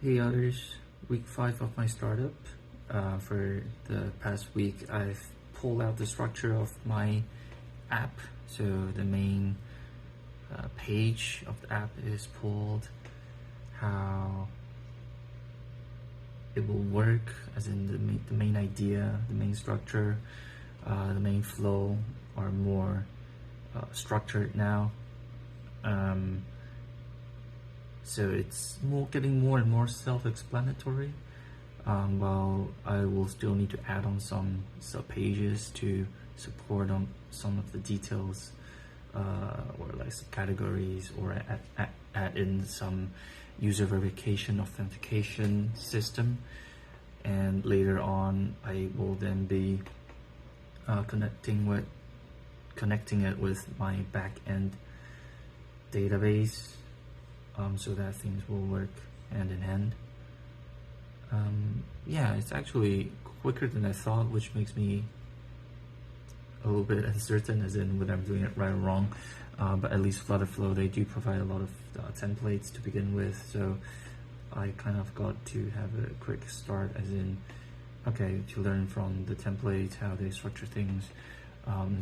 Hey others, week 5 of my startup. For the past week, I've pulled out the structure of my app. So the main page of the app is pulled, how it will work, as in the main idea, the main structure, the main flow are more structured now. So it's getting more and more self-explanatory, while I will still need to add on some sub-pages to support on some of the details, or like some categories, or add in some user verification authentication system. And later on, I will then be connecting it with my back-end database, so that things will work hand in hand. Yeah, it's actually quicker than I thought, which makes me a little bit uncertain as in whether I'm doing it right or wrong. But at least Flutterflow, they do provide a lot of templates to begin with, so I kind of got to have a quick start, as in, okay, to learn from the templates, how they structure things,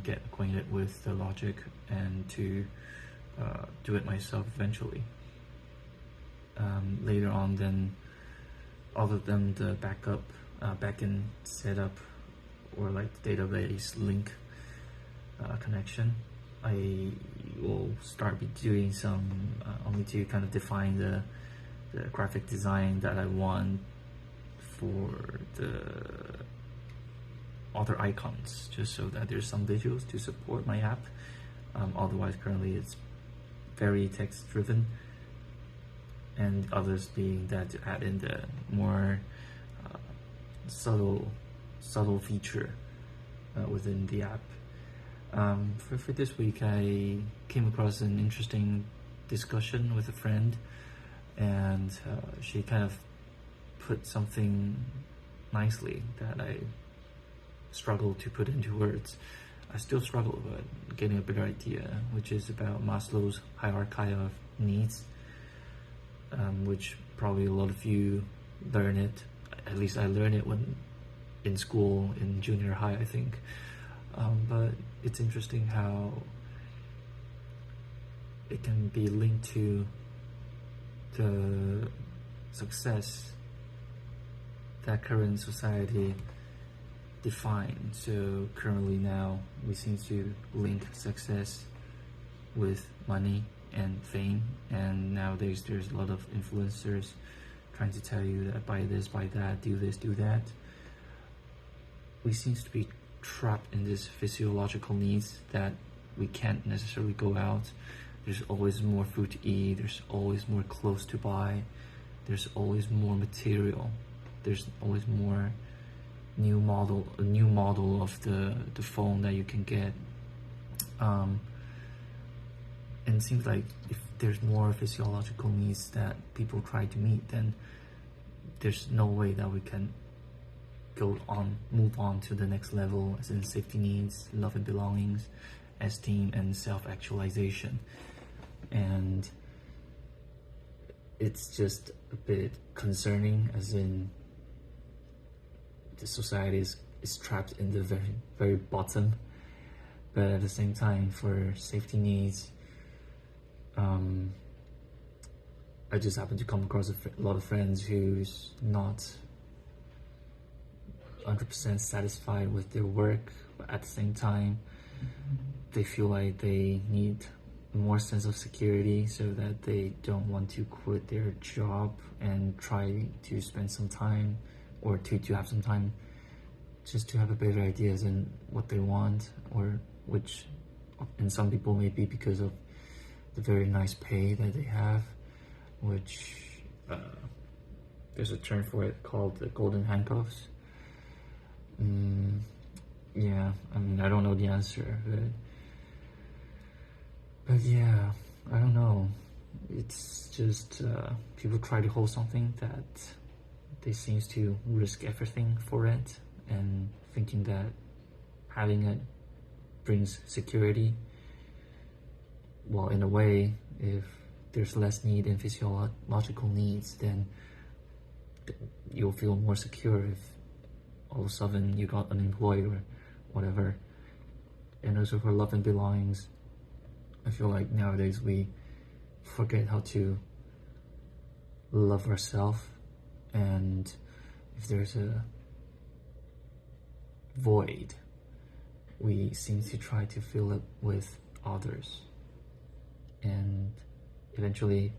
get acquainted with the logic, and to do it myself eventually. Later on, then, other than the backend setup, or like the database link connection, I will start doing some only to kind of define the graphic design that I want for the Otter icons, just so that there's some visuals to support my app. Otherwise, currently it's very text driven, and others being that to add in the more subtle feature within the app. For this week, I came across an interesting discussion with a friend, and she kind of put something nicely that I struggle to put into words. I still struggle, but getting a better idea, which is about Maslow's hierarchy of needs, which probably a lot of you learn it. At least I learned it when in school, in junior high, I think. But it's interesting how it can be linked to the success that current society defines. So currently now, we seem to link success with money and fame, and nowadays there's a lot of influencers trying to tell you that buy this, buy that, do this, do that. We seem to be trapped in this physiological needs that we can't necessarily go out. There's always more food to eat, there's always more clothes to buy, there's always more material, there's always more a new model of the phone that you can get. And it seems like if there's more physiological needs that people try to meet, then there's no way that we can move on to the next level, as in safety needs, love and belongings, esteem, and self-actualization. And it's just a bit concerning, as in the society is trapped in the very, very bottom. But at the same time, for safety needs, I just happen to come across a lot of friends who's not 100% satisfied with their work, but at the same time, they feel like they need more sense of security, so that they don't want to quit their job and try to spend some time, or to have some time just to have a better ideas in what they want, or which in some people may be because of the very nice pay that they have, which there's a term for it called the golden handcuffs. Yeah, I mean, I don't know the answer, but yeah, I don't know. It's just people try to hold something that they seems to risk everything for it, and thinking that having it brings security. Well, in a way, if there's less need in physiological needs, then you'll feel more secure if all of a sudden you got unemployed or whatever. And also for love and belongings, I feel like nowadays we forget how to love ourselves, and if there's a void, we seem to try to fill it with others, and eventually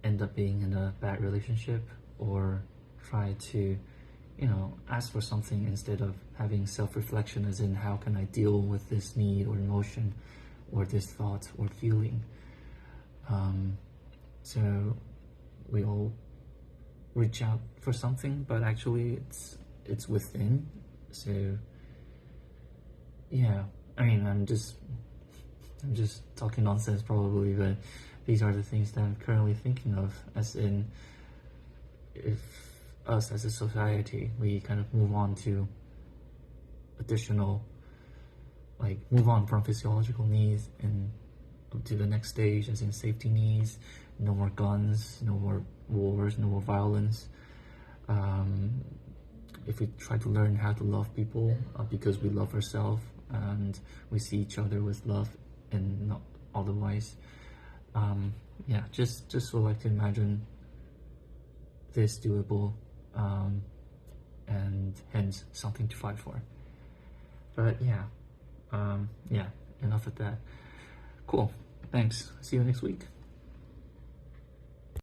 end up being in a bad relationship, or try to, ask for something instead of having self-reflection, as in how can I deal with this need or emotion or this thought or feeling. So we all reach out for something, but actually it's within. So yeah, I mean, I'm just talking nonsense probably, but these are the things that I'm currently thinking of, as in, if us as a society, we kind of move on to additional, move on from physiological needs and to the next stage, as in safety needs, no more guns, no more wars, no more violence. If we try to learn how to love people because we love ourselves and we see each other with love and not otherwise, yeah, just so like to imagine this doable, and hence something to fight for. But yeah, enough of that. Cool, thanks, see you next week.